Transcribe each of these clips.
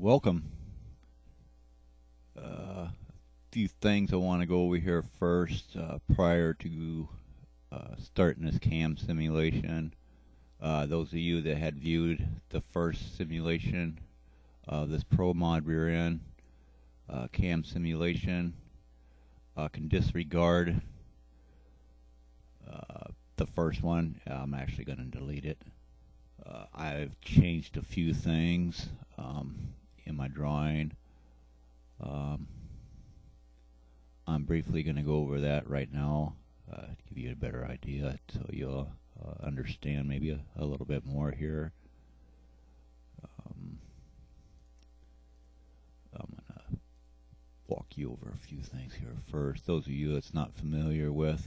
Welcome. Few things I want to go over here first prior to starting this cam simulation. Those of you that had viewed the first simulation of this ProMod rear end cam simulation can disregard the first one. I'm actually going to delete it. I've changed a few things in my drawing. I'm briefly going to go over that right now to give you a better idea so you'll understand maybe a little bit more here. I'm going to walk you over a few things here first. Those of you that's not familiar with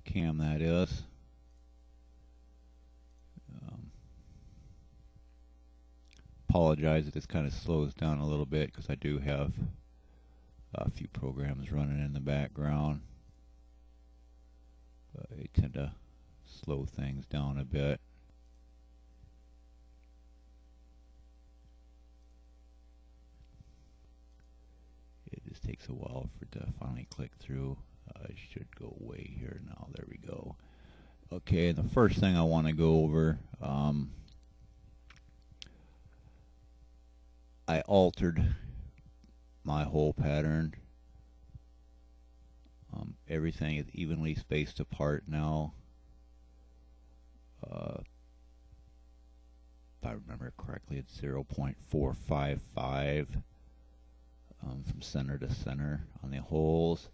cam, that is. Apologize if this kind of slows down a little bit because I do have a few programs running in the background. They tend to slow things down a bit. It just takes a while for it to finally click through. It should go away here now. There we go. Okay, the first thing I want to go over, I altered my hole pattern. Everything is evenly spaced apart now. If I remember correctly, it's 0.455 from center to center on the holes.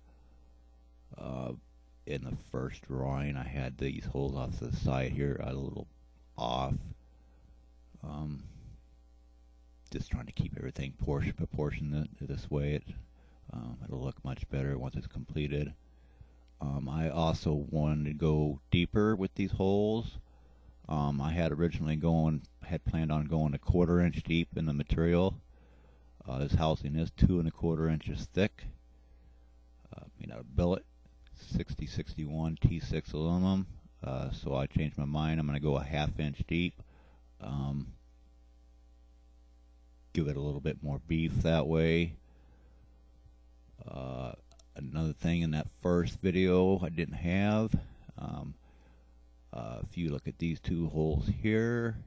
In the first drawing, I had these holes off to the side here a little off. Just trying to keep everything proportionate this way. It'll look much better once it's completed. I also wanted to go deeper with these holes. I had originally planned on going a 1/4 inch deep in the material. This housing is 2 1/4 inches thick, made out of billet, 6061 T6 aluminum. So I changed my mind. I'm going to go a 1/2 inch deep. Give it a little bit more beef that way. Another thing in that first video I didn't have, if you look at these two holes here,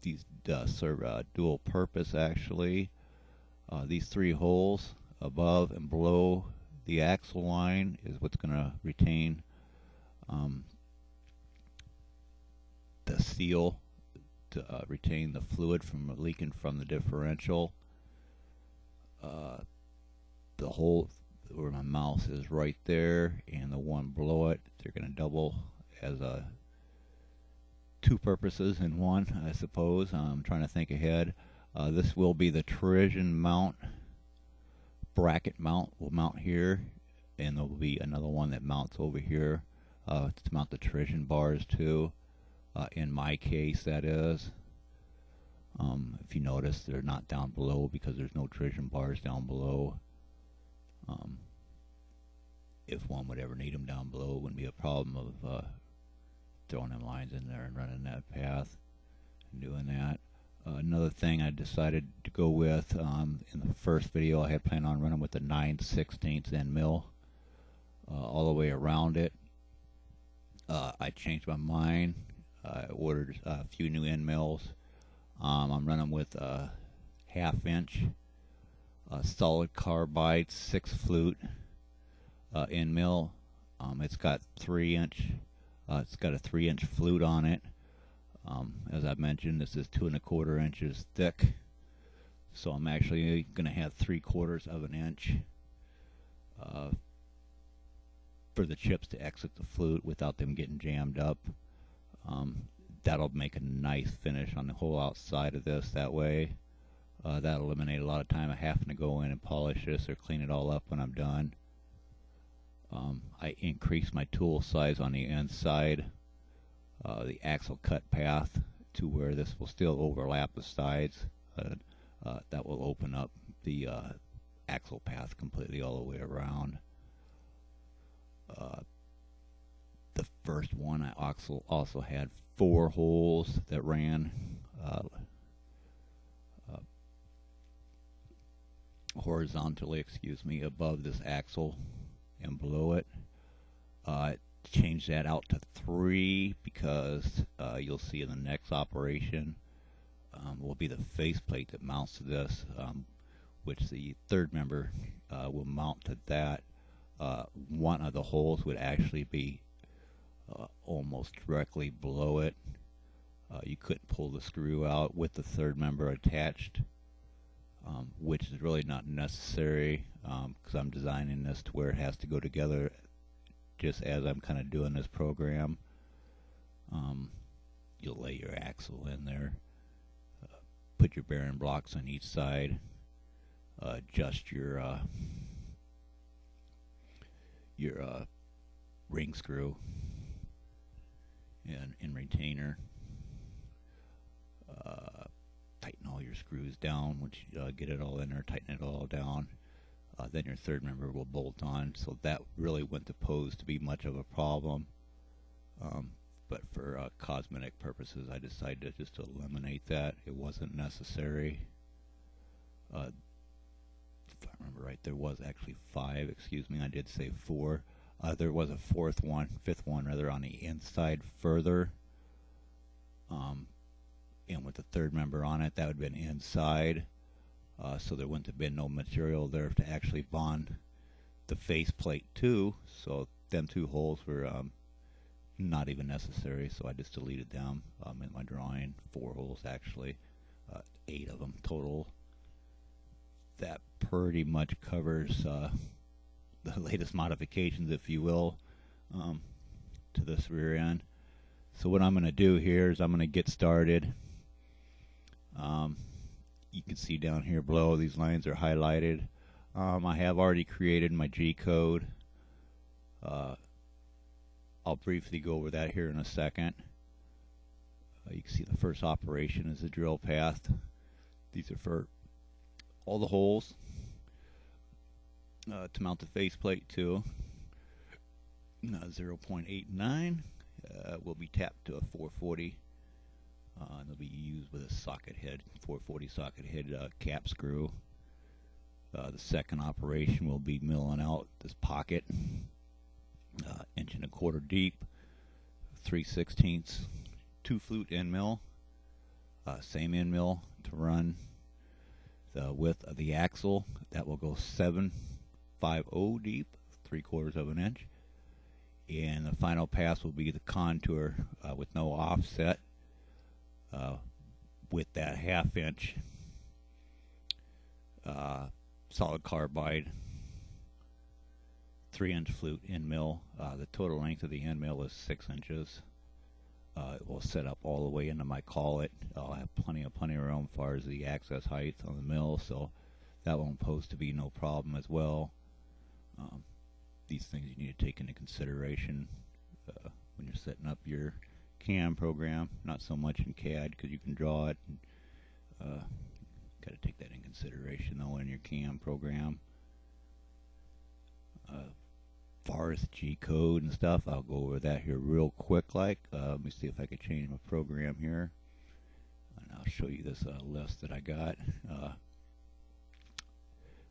these serve dual purpose actually. These 3 holes above and below the axial line is what's going to retain the seal to retain the fluid from leaking from the differential. The hole where my mouse is right there and the one below it, they're going to double as two purposes in one, I suppose. I'm trying to think ahead. This will be the Trojan mount, bracket mount will mount here, and there will be another one that mounts over here to mount the Trojan bars too. In my case, that is. If you notice, they're not down below because there's no Trojan bars down below. If one would ever need them down below, it wouldn't be a problem of throwing them lines in there and running that path and doing that. Another thing I decided to go with, in the first video I had planned on running with the 9/16 end mill all the way around it. I changed my mind. I ordered a few new end mills. I'm running with a 1/2 inch solid carbide 6 flute end mill. It's got 3 inch. It's got a 3 inch flute on it. As I mentioned, this is 2 1/4 inches thick. So I'm actually going to have 3/4 of an inch for the chips to exit the flute without them getting jammed up. That'll make a nice finish on the whole outside of this that way. That'll eliminate a lot of time of having to go in and polish this or clean it all up when I'm done. I increased my tool size on the inside, the axial cut path, to where this will still overlap the sides. That will open up the axial path completely all the way around. The first one I also had 4 holes that ran horizontally, excuse me, above this axle and below it. Change that out to 3 because you'll see in the next operation will be the faceplate that mounts to this, which the third member will mount to that. One of the holes would actually be almost directly below it. You couldn't pull the screw out with the third member attached, which is really not necessary because I'm designing this to where it has to go together just as I'm kind of doing this program. You'll lay your axle in there, put your bearing blocks on each side, adjust your ring screw and retainer. Tighten all your screws down. Once you get it all in there, tighten it all down. Then your third member will bolt on. So that really wouldn't pose to be much of a problem. But for cosmetic purposes, I decided just to eliminate that. It wasn't necessary. If I remember right, there was actually 5. Excuse me, I did say 4. There was a fifth one rather, on the inside further. And with the third member on it, that would have been inside. So there wouldn't have been no material there to actually bond the faceplate to. So them 2 holes were not even necessary. So I just deleted them in my drawing. 4 holes actually, 8 of them total. That pretty much covers the latest modifications, if you will, to this rear end. So what I'm going to do here is I'm going to get started. You can see down here below, these lines are highlighted. I have already created my G code. I'll briefly go over that here in a second. You can see the first operation is the drill path. These are for all the holes to mount the faceplate to. 0.89 will be tapped to a 440. They'll be used with a socket head, 440 socket head cap screw. The second operation will be milling out this pocket, 1.25 inches deep, 3/16, 2 flute end mill, same end mill to run the width of the axle. That will go 7.50 deep, 3/4 of an inch. And the final pass will be the contour with no offset. With that 1/2 inch solid carbide 3-inch flute end mill. The total length of the end mill is 6 inches. It will set up all the way into my collet. I'll have plenty of room as far as the access height on the mill, so that won't pose to be no problem as well. These things you need to take into consideration when you're setting up your CAM program, not so much in CAD because you can draw it. Got to take that in consideration though in your CAM program. Far as G code and stuff, I'll go over that here real quick. Let me see if I can change my program here, and I'll show you this list that I got.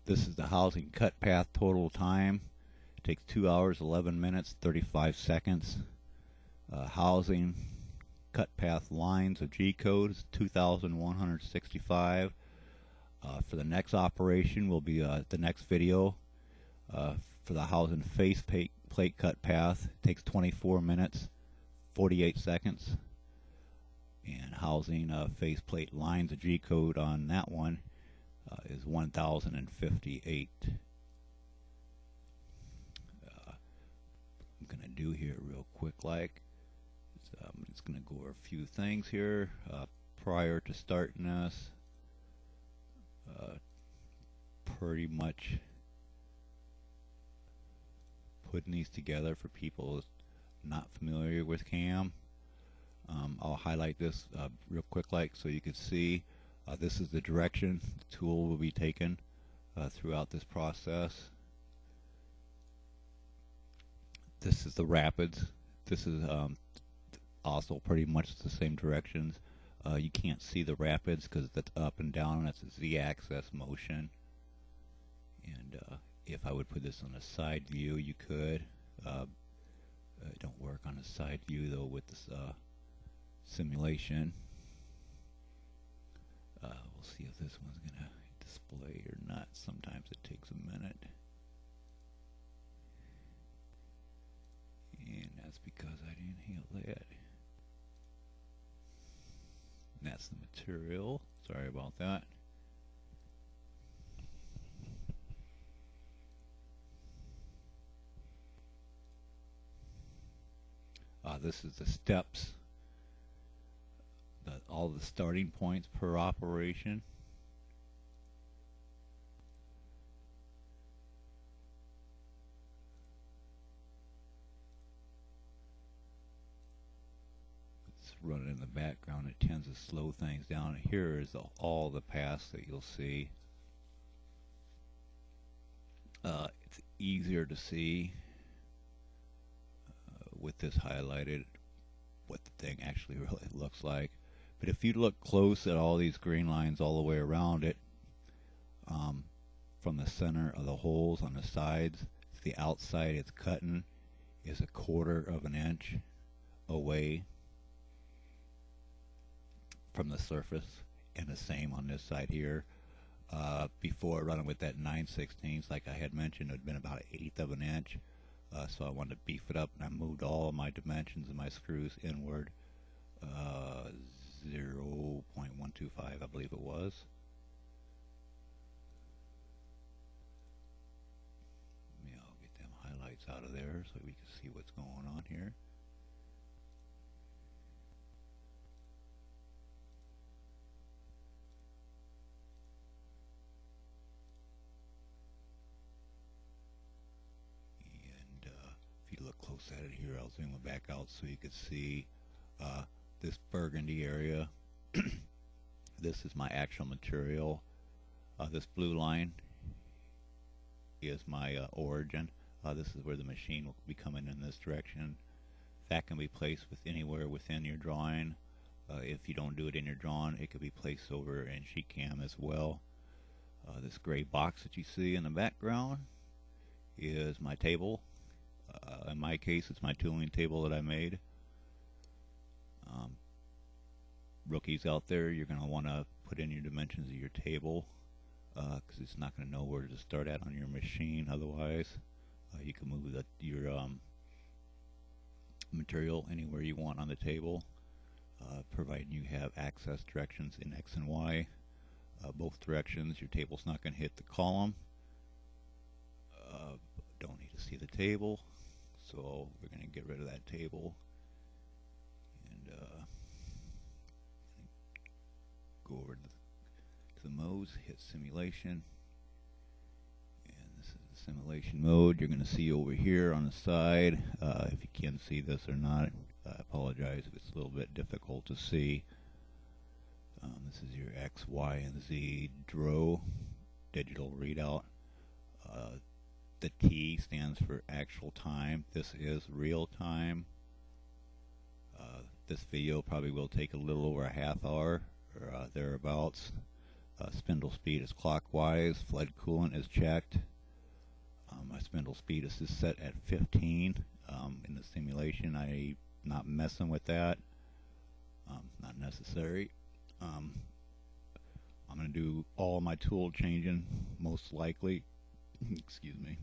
This is the housing cut path total time. It takes 2 hours, 11 minutes, 35 seconds. Housing cut path lines of G code is 2,165. For the next operation will be the next video. For the housing face plate cut path, it takes 24 minutes, 48 seconds. And housing faceplate lines of G code on that one is 1,058. I'm going to do here real quick I'm just going to go over a few things here prior to starting this. Pretty much putting these together for people not familiar with CAM. I'll highlight this real quick so you can see this is the direction the tool will be taken throughout this process. This is the rapids. This is also pretty much the same directions. You can't see the rapids because that's up and down. That's a Z-axis motion. And if I would put this on a side view, you could. It don't work on a side view though with this simulation. We'll see if this one's gonna display or not. Sometimes it takes a minute. And that's because I didn't hit that. And that's the material. Sorry about that. This is the steps, all the starting points per operation. It's running in the background. It tends to slow things down. Here is all the paths that you'll see. It's easier to see with this highlighted what the thing actually really looks like. But if you look close at all these green lines all the way around it, from the center of the holes on the sides, the outside it's cutting is 1/4 of an inch away from the surface, and the same on this side here. Before running with that 9/16, like I had mentioned, it had been about 1/8 of an inch. So I wanted to beef it up, and I moved all of my dimensions of my screws inward. 0.125, I believe it was. Maybe I'll get them highlights out of there so we can see what's going on here. If you look close at it here, I'll zoom it back out so you can see this burgundy area. This is my actual material. This blue line is my origin. This is where the machine will be coming in this direction. That can be placed with anywhere within your drawing. If you don't do it in your drawing, it could be placed over in sheet cam as well. This gray box that you see in the background is my table. In my case, it's my tooling table that I made. Rookies out there, you're going to want to put in your dimensions of your table, because it's not going to know where to start at on your machine otherwise. You can move your material anywhere you want on the table, providing you have access directions in X and Y. Both directions, your table's not going to hit the column. Don't need to see the table, so we're going to get rid of that table. And go over to the modes, hit simulation, and this is the simulation mode. You're going to see over here on the side, if you can see this or not, I apologize if it's a little bit difficult to see. This is your X, Y, and Z DRO, digital readout. The T stands for actual time. This is real time. This video probably will take a little over a half hour or thereabouts. Spindle speed is clockwise. Flood coolant is checked. My spindle speed is just set at 15. In the simulation, I'm not messing with that. Not necessary. I'm going to do all my tool changing, most likely. Excuse me.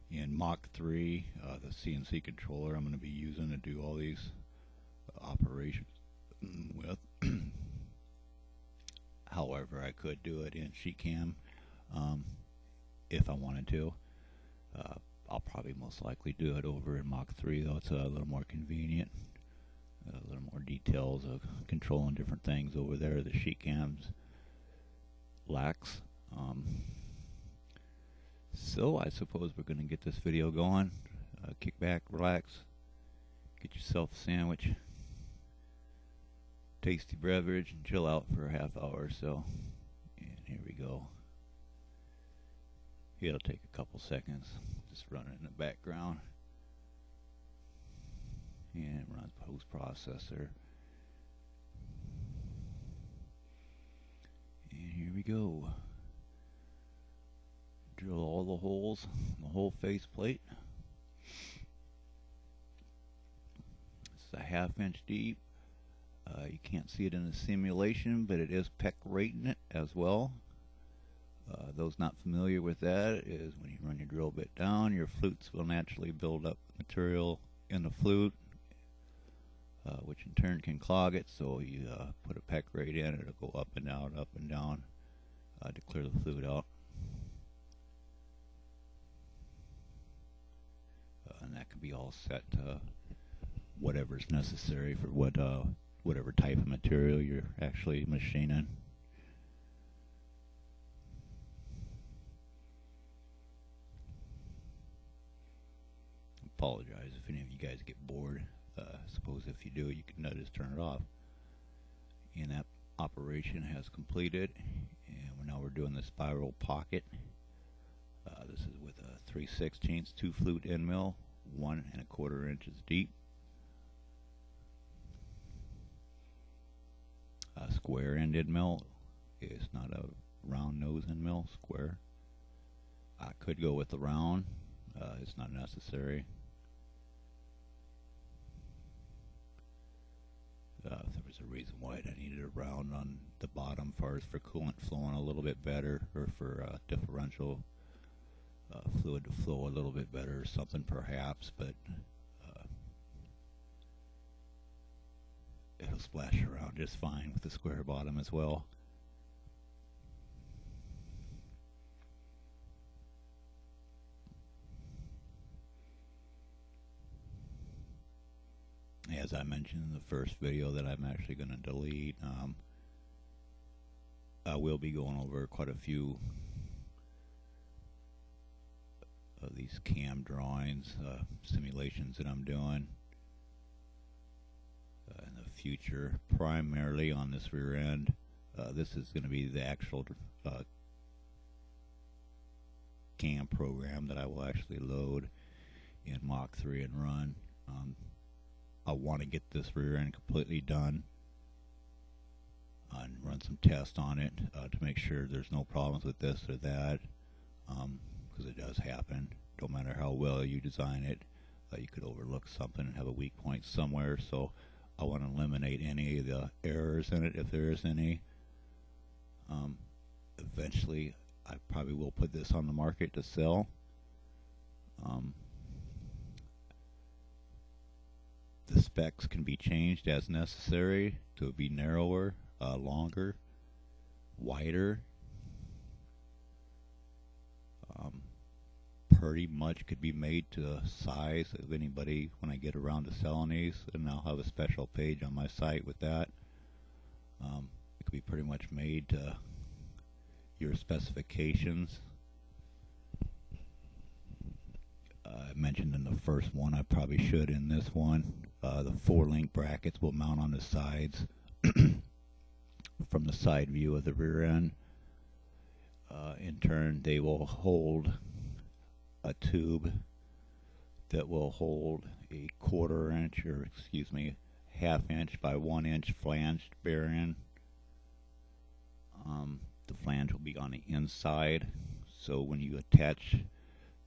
In Mach 3, the CNC controller I'm going to be using to do all these operations with. However, I could do it in sheet cam if I wanted to. I'll probably most likely do it over in Mach 3, though it's a little more convenient. A little more details of controlling different things over there. The sheet cams lacks. So I suppose we're going to get this video going. Kick back, relax, get yourself a sandwich, tasty beverage, and chill out for a half hour or so. And here we go. It'll take a couple seconds. Just run it in the background. And it runs post processor. And here we go. drill all the holes, the whole faceplate. It's a 1/2 inch deep. You can't see it in the simulation, but it is PEC rating it as well. Those not familiar with that is when you run your drill bit down, your flutes will naturally build up material in the flute, which in turn can clog it. So you put a PEC rate in, it'll go up and down to clear the flute out. And that can be all set to whatever's necessary for whatever type of material you're actually machining. Apologize if any of you guys get bored. Suppose if you do, you can just turn it off. And that operation has completed, and now we're doing the spiral pocket. This is with a 3/16 2 flute end mill, 1 1/4 inches deep. A square end mill. It's not a round nose end mill, square. I could go with the round. It's not necessary. If there was a reason why I needed a round on the bottom for coolant flowing a little bit better, or for differential fluid to flow a little bit better or something perhaps, but it'll splash around just fine with the square bottom as well. As I mentioned in the first video that I'm actually going to delete, I will be going over quite a few of these cam drawings, simulations that I'm doing in the future, primarily on this rear end. This is going to be the actual cam program that I will actually load in Mach 3 and run. I want to get this rear end completely done and run some tests on it to make sure there's no problems with this or that, because it does happen. No matter how well you design it, you could overlook something and have a weak point somewhere. So I want to eliminate any of the errors in it if there is any. Eventually I probably will put this on the market to sell. The specs can be changed as necessary to be narrower, longer, wider. Pretty much could be made to the size of anybody when I get around to selling these, and I'll have a special page on my site with that. It could be pretty much made to your specifications. I mentioned in the first one, I probably should in this one, the 4-link brackets will mount on the sides from the side view of the rear end. In turn, they will hold a tube that will hold a 1/4 inch, or excuse me, 1/2 inch by 1 inch flanged bearing. The flange will be on the inside, so when you attach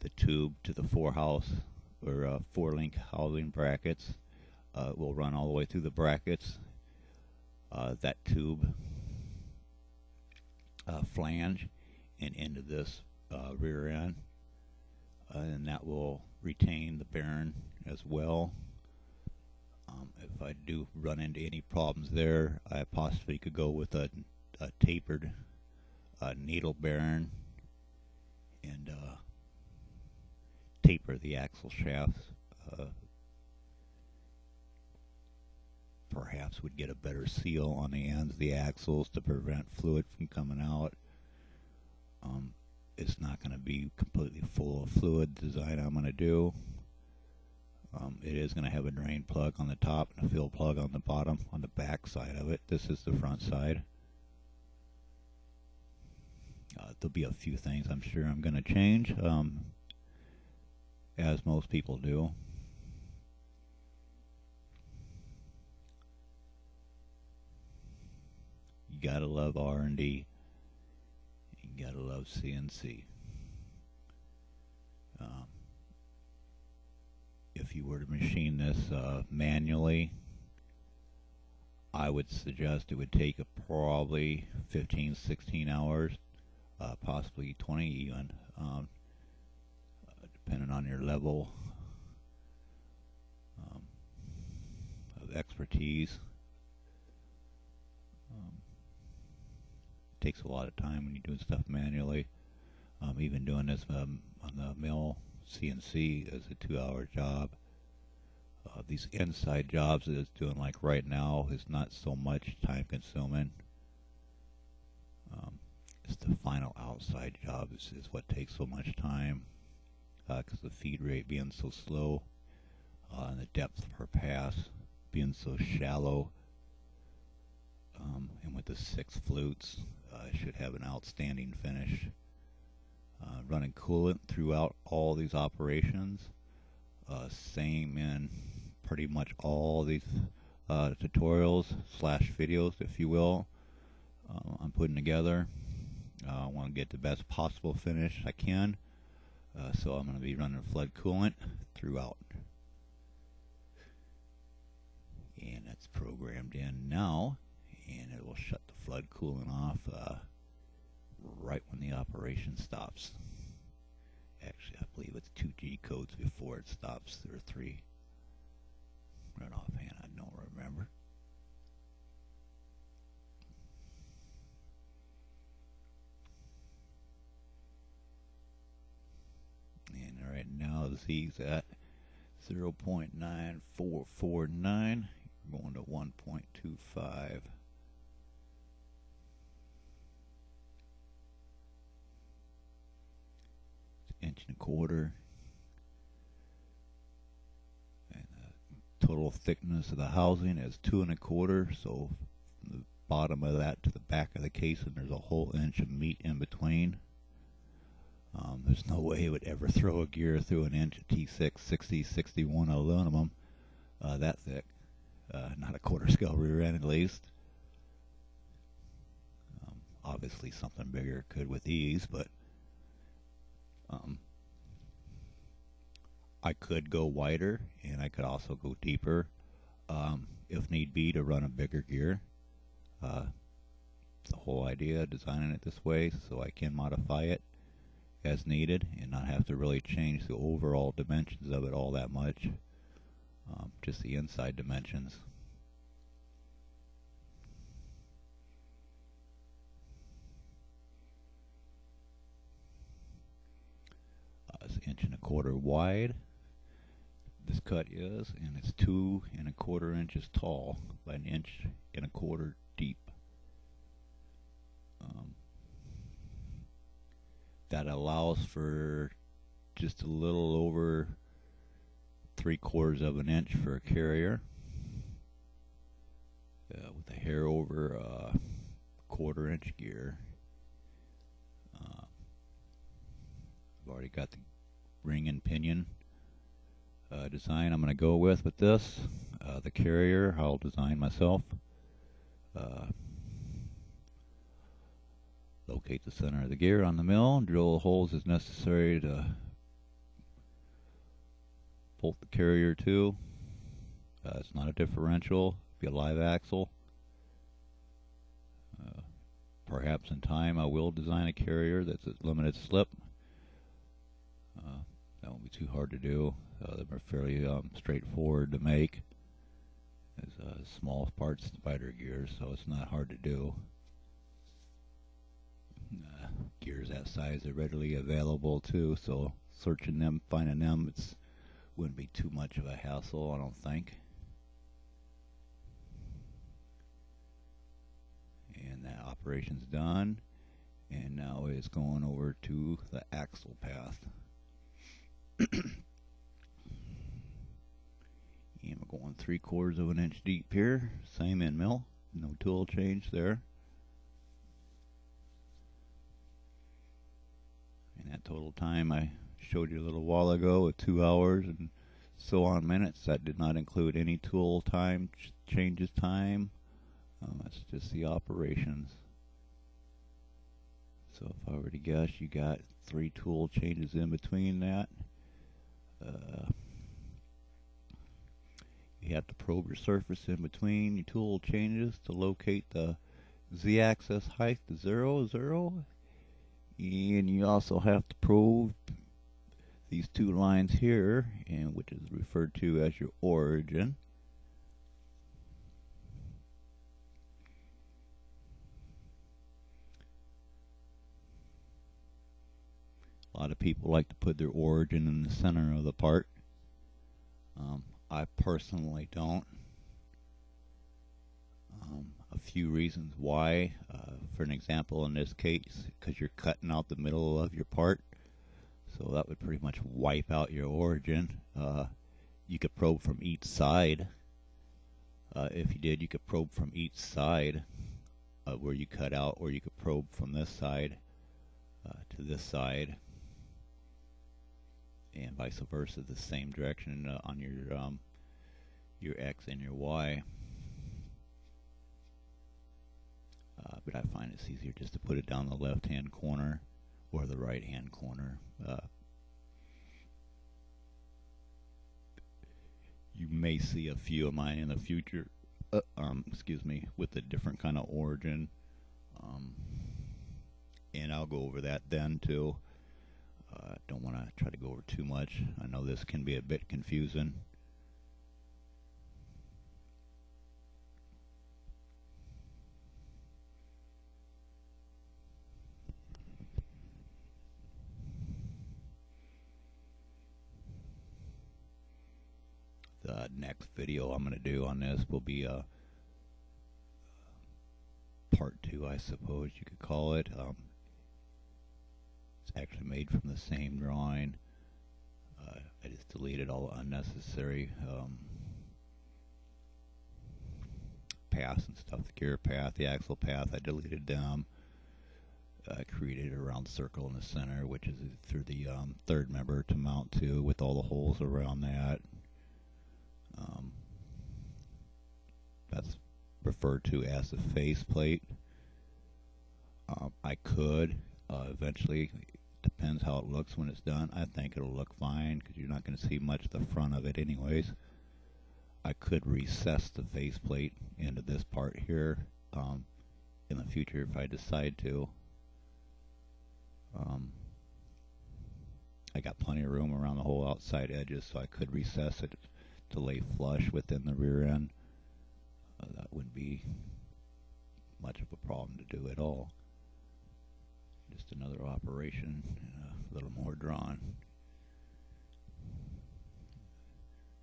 the tube to the 4-link housing brackets, it will run all the way through the brackets. That tube flange and into this rear end, and that will retain the bearing as well. If I do run into any problems there, I possibly could go with a tapered needle bearing and taper the axle shafts. Perhaps would get a better seal on the ends of the axles to prevent fluid from coming out. It's not going to be completely full of fluid design I'm going to do. It is going to have a drain plug on the top and a fill plug on the bottom, on the back side of it. This is the front side. There'll be a few things I'm sure I'm going to change, as most people do. You gotta love R&D. You gotta love CNC. Um, if you were to machine this manually, I would suggest it would take probably 15, 16 hours, possibly 20 even, depending on your level of expertise. It takes a lot of time when you're doing stuff manually. Even doing this on the mill CNC is a 2-hour job. These inside jobs that it's doing like right now is not so much time consuming. It's the final outside job is what takes so much time, because the feed rate being so slow, and the depth per pass being so shallow, and with the 6 flutes, it should have an outstanding finish. Running coolant throughout all these operations, same in pretty much all these tutorials slash videos, if you will, I'm putting together. I want to get the best possible finish I can, so I'm going to be running flood coolant throughout. And that's programmed in now, and it will shut the flood coolant off right when the operation stops. Actually, I believe it's 2 G codes before it stops. There are 3. Right offhand, I don't remember. And right now, Z's at 0.9449. We're going to 1.25. Inch and a quarter, and the total thickness of the housing is 2 1/4. So from the bottom of that to the back of the casing, there's a whole inch of meat in between. There's no way it would ever throw a gear through an inch of T6 60 61 aluminum that thick. Not a quarter-scale rear end, at least. Obviously, something bigger could with ease, but I could go wider, and I could also go deeper, if need be, to run a bigger gear. The whole idea of designing it this way so I can modify it as needed and not have to really change the overall dimensions of it all that much, just the inside dimensions. It's 1 1/4 wide, this cut is, and it's 2 1/4 inches tall by 1 1/4 deep. That allows for just a little over 3/4 of an inch for a carrier, with a hair over 1/4 inch gear. I've already got the ring and pinion design I'm going to go with this. The carrier I'll design myself. Locate the center of the gear on the mill, drill holes as necessary to bolt the carrier to. It's not a differential, it'll be a live axle. Perhaps in time I will design a carrier that's a limited slip. That won't be too hard to do. They're fairly straightforward to make. There's small parts spider gears, so it's not hard to do. Gears that size are readily available too, so searching them, finding them, wouldn't be too much of a hassle, I don't think. And that operation's done, and now it's going over to the axle path. And we're going 3/4 of an inch deep here, same end mill, no tool change there. And that total time I showed you a little while ago at 2 hours and so on minutes, that did not include any tool time, changes time. That's just the operations. So if I were to guess, you got 3 tool changes in between that. Uh, you have to probe your surface in between your tool changes to locate the z-axis height to 0, 0. And you also have to probe these two lines here, and which is referred to as your origin. A lot of people like to put their origin in the center of the part. I personally don't. A few reasons why. For an example, in this case, because you're cutting out the middle of your part, so that would pretty much wipe out your origin. You could probe from each side. If you did, you could probe from each side where you cut out, or you could probe from this side to this side, and vice versa, the same direction on your X and your Y. But I find it's easier just to put it down the left-hand corner or the right-hand corner. You may see a few of mine in the future, excuse me, with a different kind of origin. And I'll go over that then too. Don't want to try to go over too much. I know this can be a bit confusing. The next video I'm going to do on this will be part 2, I suppose you could call it. It's actually made from the same drawing. I just deleted all the unnecessary paths and stuff. The gear path, the axle path, I deleted them. I created a round circle in the center, which is through the third member to mount to, with all the holes around that. That's referred to as the faceplate. I could eventually, depends how it looks when it's done. I think it'll look fine because you're not going to see much of the front of it anyways. I could recess the faceplate into this part here in the future if I decide to. I got plenty of room around the whole outside edges, so I could recess it to lay flush within the rear end. That wouldn't be much of a problem to do at all. Just another operation, a little more drawn.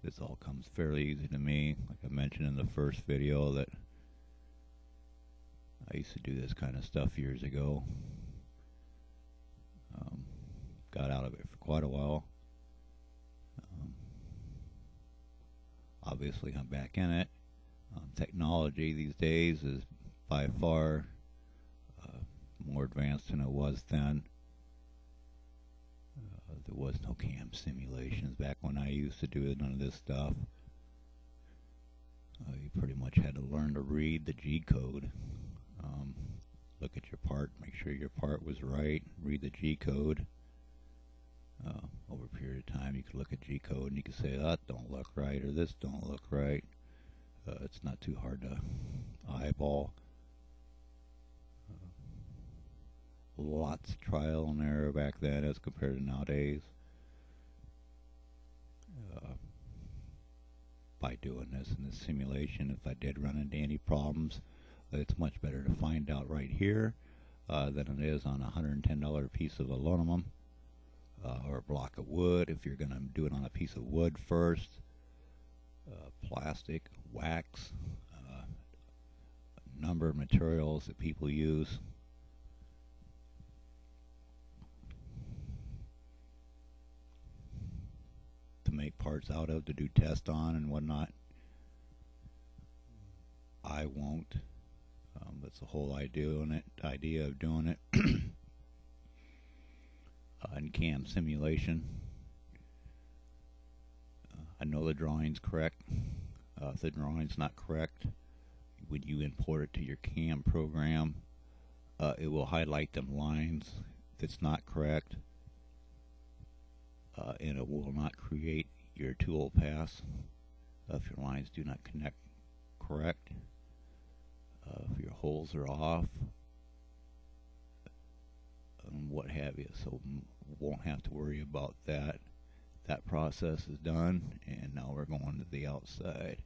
This all comes fairly easy to me. Like I mentioned in the first video, that I used to do this kind of stuff years ago. Got out of it for quite a while. Obviously I'm back in it. Technology these days is by far more advanced than it was then. There was no cam simulations back when I used to do none of this stuff. You pretty much had to learn to read the G code. Look at your part, make sure your part was right, read the G code. Over a period of time you could look at G code and you could say that don't look right or this don't look right. It's not too hard to eyeball. Lots of trial and error back then as compared to nowadays. By doing this in this simulation, if I did run into any problems, it's much better to find out right here than it is on a $110 piece of aluminum or a block of wood. If you're going to do it on a piece of wood first, plastic, wax, a number of materials that people use. To make parts out of, to do tests on and whatnot. I won't. That's the whole idea of doing it. In cam simulation. I know the drawing's correct. If the drawing's not correct, when you import it to your cam program, it will highlight them lines. If it's not correct, and it will not create your tool pass if your lines do not connect correct, if your holes are off, and what have you. So won't have to worry about that. That process is done, and now we're going to the outside.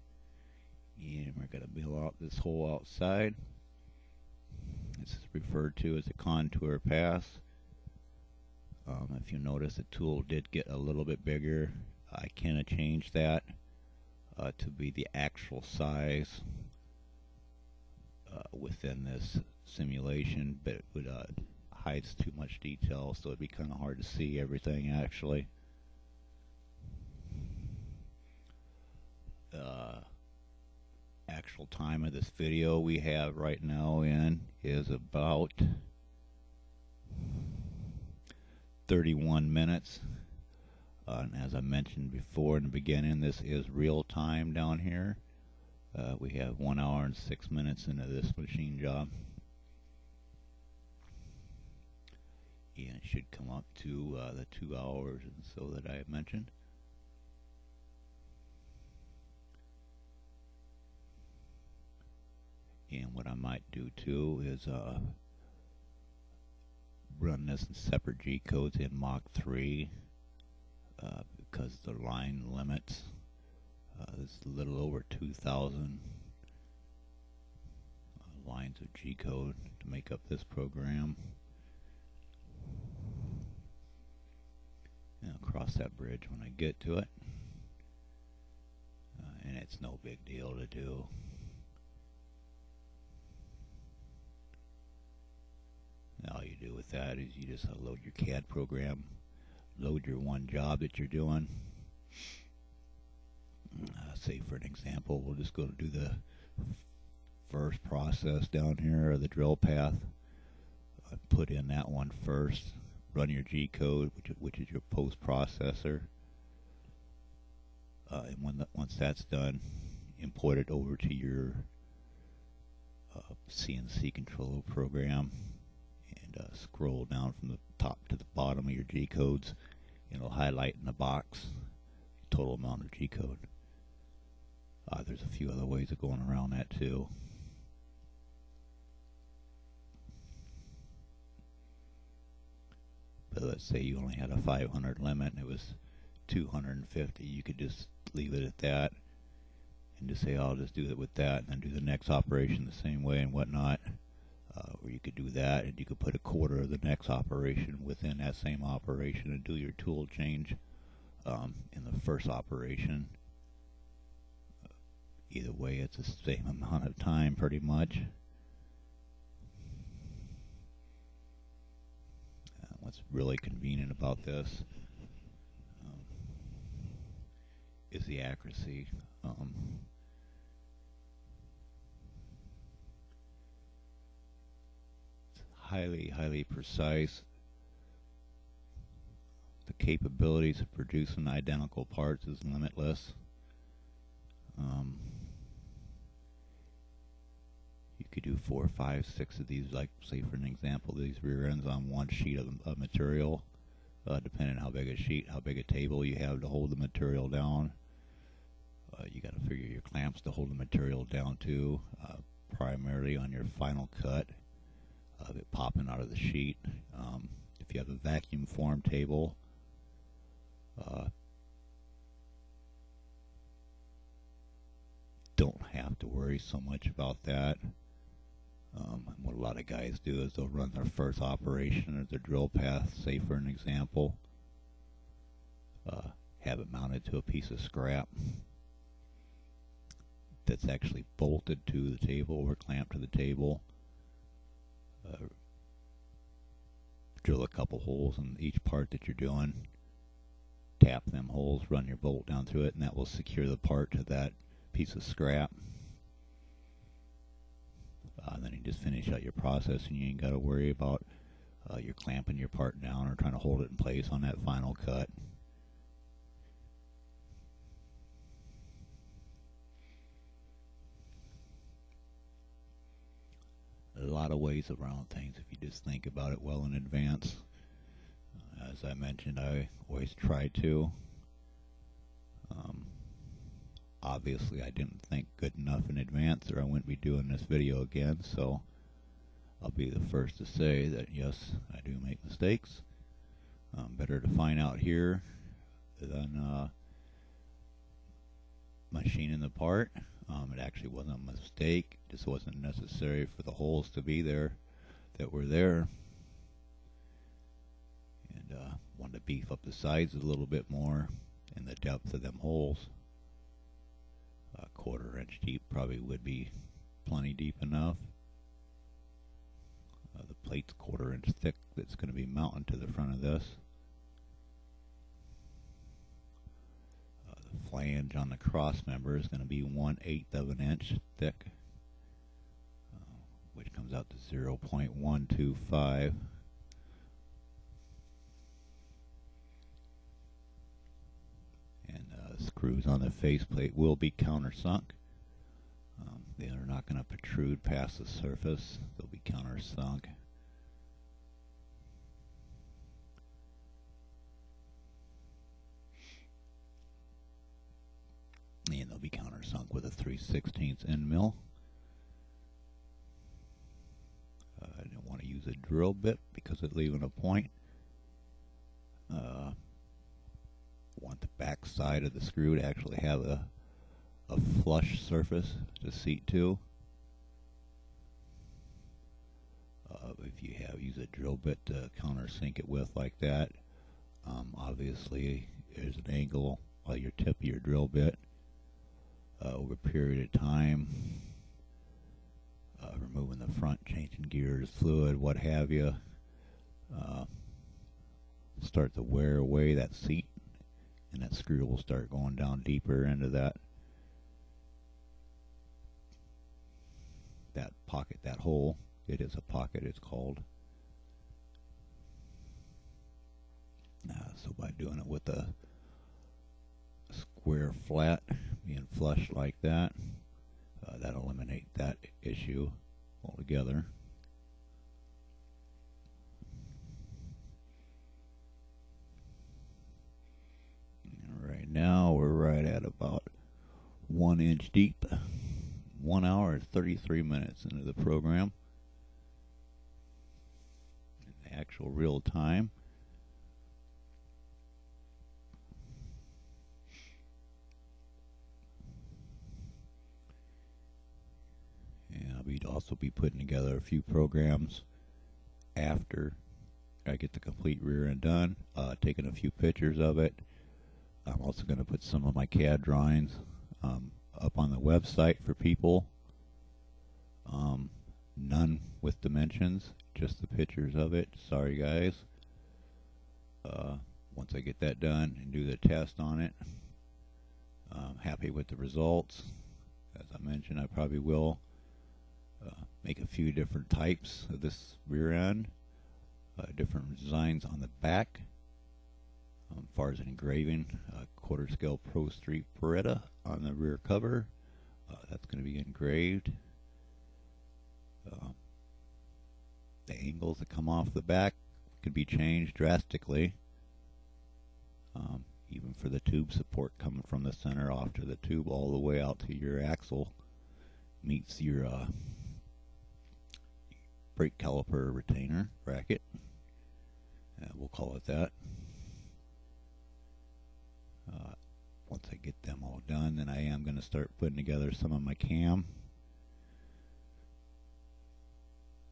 And we're going to mill out this hole outside. It's referred to as a contour pass. If you notice, the tool did get a little bit bigger. I can change that to be the actual size within this simulation, but it would hides too much detail, so it'd be kind of hard to see everything actually. Actual time of this video we have right now in is about 31 minutes. And as I mentioned before in the beginning, this is real time down here. We have 1 hour and 6 minutes into this machine job. And it should come up to the 2 hours and so that I have mentioned. And what I might do too is run this in separate G codes in Mach 3 because the line limits is a little over 2,000 lines of G code to make up this program. And I'll cross that bridge when I get to it, and it's no big deal to do. All you do with that is you just load your CAD program, load your one job that you're doing. Say for an example, we'll just go to do the first process down here, or the drill path. Put in that one first, run your G code, which is your post processor. And once that's done, import it over to your CNC controller program. Scroll down from the top to the bottom of your G codes, and it'll highlight in the box the total amount of G code. There's a few other ways of going around that too. But let's say you only had a 500 limit and it was 250. You could just leave it at that and just say, I'll just do it with that, and then do the next operation the same way and whatnot. Or you could do that, and you could put a quarter of the next operation within that same operation and do your tool change in the first operation. Either way, it's the same amount of time pretty much. What's really convenient about this is the accuracy. Highly precise. The capabilities of producing identical parts is limitless. You could do 4, 5, 6 of these, like say for an example, these rear ends on one sheet of material, depending on how big a sheet, how big a table you have to hold the material down. You got to figure your clamps to hold the material down too, primarily on your final cut of it popping out of the sheet. If you have a vacuum form table, don't have to worry so much about that. What a lot of guys do is they'll run their first operation or their drill path, say for an example, have it mounted to a piece of scrap that's actually bolted to the table or clamped to the table. Drill a couple holes in each part that you're doing, tap them holes, run your bolt down through it, and that will secure the part to that piece of scrap. Then you just finish out your process, and you ain't got to worry about you're clamping your part down or trying to hold it in place on that final cut. A lot of ways around things if you just think about it well in advance. As I mentioned, I always try to. Obviously, I didn't think good enough in advance, or I wouldn't be doing this video again, so I'll be the first to say that yes, I do make mistakes. Better to find out here than machining the part. It actually wasn't a mistake, it just wasn't necessary for the holes to be there that were there. And wanted to beef up the sides a little bit more and the depth of them holes. 1/4 inch deep probably would be plenty deep enough. The plate's 1/4 inch thick that's going to be mounted to the front of this. The flange on the cross member is going to be 1/8 of an inch thick, which comes out to 0.125. Screws on the faceplate will be countersunk. They are not going to protrude past the surface. They'll be countersunk. And they'll be countersunk with a 3/16 end mill. I didn't want to use a drill bit because it's leaving a point. Want the back side of the screw to actually have a flush surface to seat to. If you use a drill bit to countersink it with like that, obviously there's an angle on your tip of your drill bit. Over a period of time, removing the front, changing gears, fluid, what have you, start to wear away that seat, and that screw will start going down deeper into that pocket, that hole. It is a pocket, it's called. So by doing it with a square flat being flush like that, that'll eliminate that issue altogether. Right now we're right at about 1 inch deep. 1 hour and 33 minutes into the program. In the actual real time. And I'll also be putting together a few programs after I get the complete rear end done, taking a few pictures of it. I'm also going to put some of my CAD drawings up on the website for people. None with dimensions, just the pictures of it. Sorry guys. Once I get that done and do the test on it, I'm happy with the results. As I mentioned, I probably will make a few different types of this rear end, different designs on the back. As far as engraving, Quarterscale Pro Street Beretta on the rear cover. That's going to be engraved. The angles that come off the back could be changed drastically. Even for the tube support coming from the center off to the tube all the way out to your axle meets your brake caliper retainer bracket. We'll call it that. Once I get them all done, then I am going to start putting together some of my cam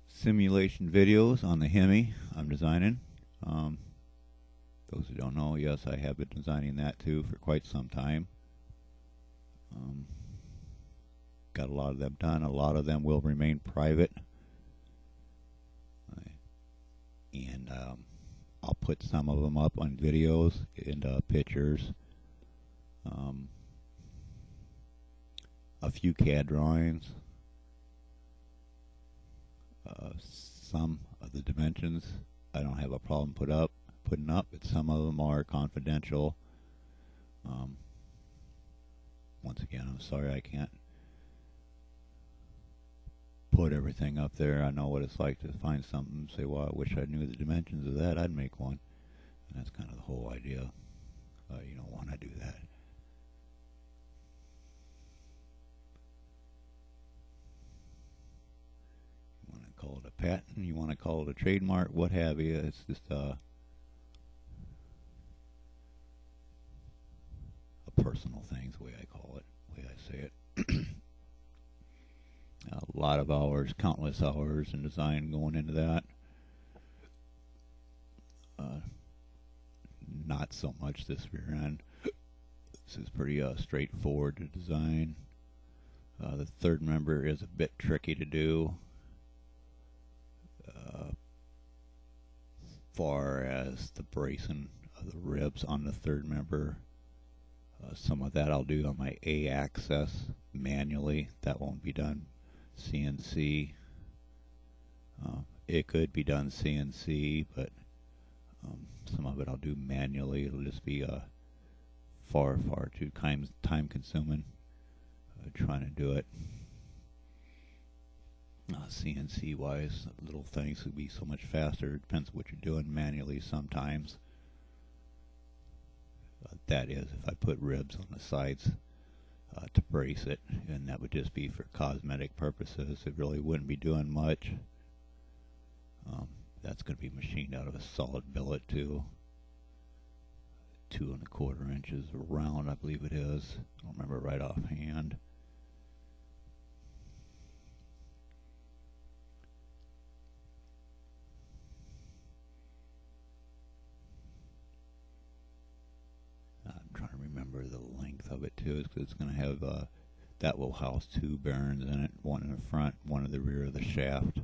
simulation videos on the Hemi I'm designing. Those who don't know, yes, I have been designing that too for quite some time. Got a lot of them done. A lot of them will remain private. And I'll put some of them up on videos and pictures. A few CAD drawings. Some of the dimensions I don't have a problem putting up, but some of them are confidential. Once again, I'm sorry I can't put everything up there. I know what it's like to find something and say, well, I wish I knew the dimensions of that. I'd make one. And that's kind of the whole idea. You don't want to do that. You want to call it a patent, you want to call it a trademark, what have you. It's just a personal thing is the way I call it, the way I say it. A lot of hours, countless hours in design going into that. Not so much this rear end. This is pretty straightforward to design. The third member is a bit tricky to do. Far as the bracing of the ribs on the third member. Some of that I'll do on my A-axis manually. That won't be done CNC. It could be done CNC, but some of it I'll do manually. It'll just be far too time consuming trying to do it CNC wise. Little things would be so much faster. It depends what you're doing manually sometimes. That is, if I put ribs on the sides to brace it, and that would just be for cosmetic purposes. It really wouldn't be doing much. That's going to be machined out of a solid billet too. 2 1/4 inches round, I believe it is. I don't remember right offhand. I'm trying to remember the length of it too, because it's going to have that will house 2 bearings in it, one in the front, one in the rear of the shaft.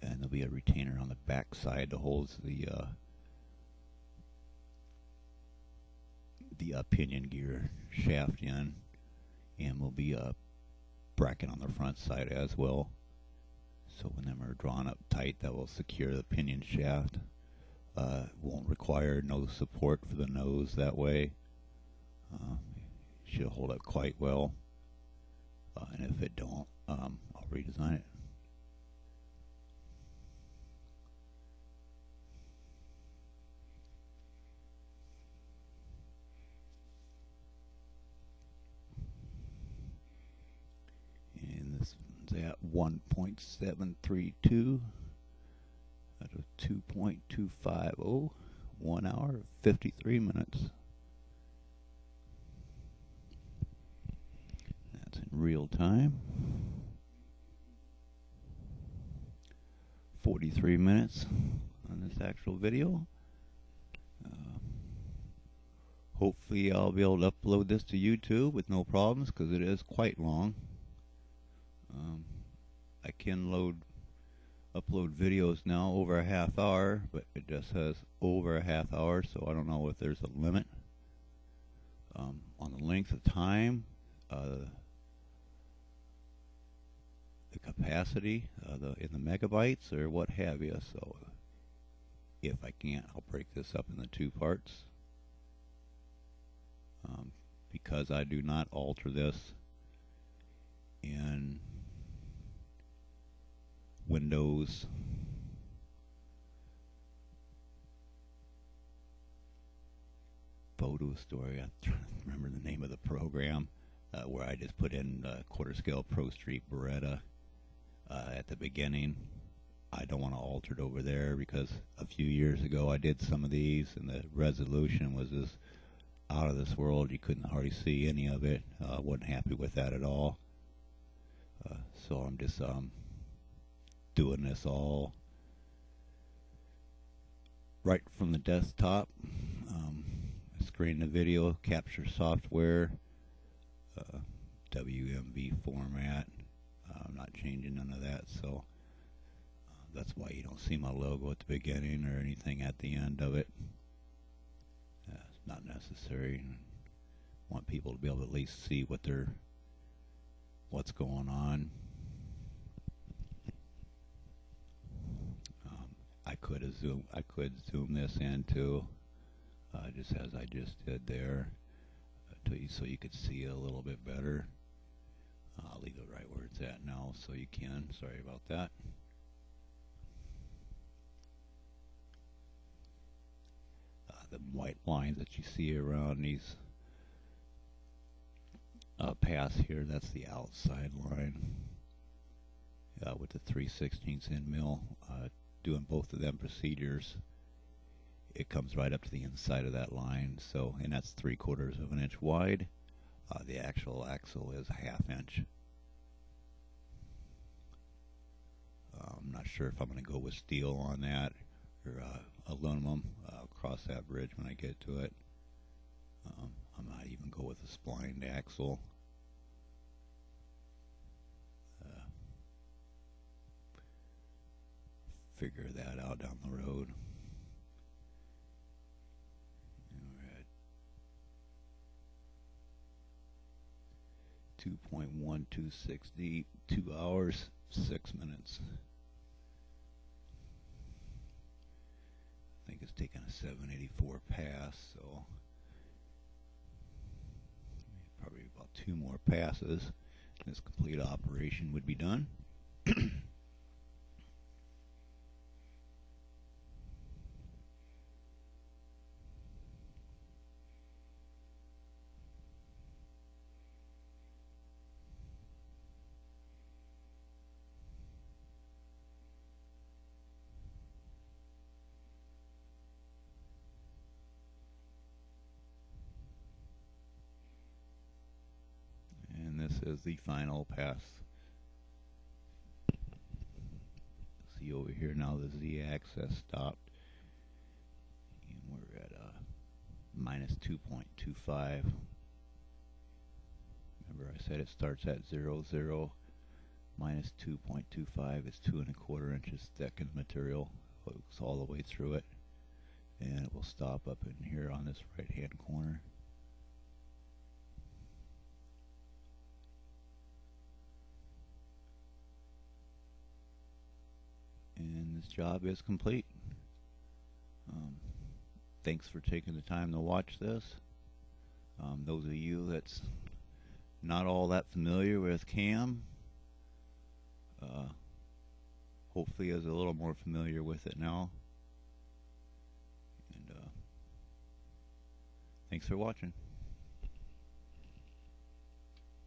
And there'll be a retainer on the back side that holds the pinion gear shaft in, and will be a bracket on the front side as well. So when them are drawn up tight, that will secure the pinion shaft. Won't require no support for the nose that way. Should hold up quite well. And if it don't, I'll redesign it. At 1.732 out of 2.250, 1 hour 53 minutes. That's in real time. 43 minutes on this actual video. Hopefully I'll be able to upload this to YouTube with no problems, because it is quite long. I can upload videos now over a half hour, but it just says over a half hour, so I don't know if there's a limit on the length of time, the capacity in the megabytes or what have you. So if I can't, I'll break this up into 2 parts, because I do not alter this in Windows Photo Story. I'm trying to remember the name of the program, where I just put in Quarterscale Pro Street Beretta at the beginning. I don't want to alter it over there, because a few years ago I did some of these and the resolution was just out of this world. You couldn't hardly see any of it. Wasn't happy with that at all. So I'm just doing this all right from the desktop. Screen the video, capture software, WMV format. I'm not changing none of that, so that's why you don't see my logo at the beginning or anything at the end of it. It's not necessary. I want people to be able to at least see what's going on. I could zoom this in too, just as I just did there, so you could see a little bit better. I'll leave it right where it's at now so you can. Sorry about that. the white lines that you see around these paths here, that's the outside line with the 3/16 end mill. Doing both of them procedures, it comes right up to the inside of that line. So, and that's 3/4 of an inch wide. The actual axle is 1/2 inch. I'm not sure if I'm going to go with steel on that or aluminum. I'll cross that bridge when I get to it. I might even go with a splined axle. Figure that out down the road. We're at 2.126 deep, 2 hours, 6 minutes. I think it's taking a 784 pass, so probably about 2 more passes. This complete operation would be done. This is the final pass. See over here now the z-axis stopped, and we're at minus 2.25. Remember I said it starts at 0, 0. Minus 2.25 is 2 1/4 inches thick in the material. It goes all the way through it, and it will stop up in here on this right hand corner. And this job is complete. Thanks for taking the time to watch this. Those of you that's not all that familiar with CAM, hopefully is a little more familiar with it now. And thanks for watching.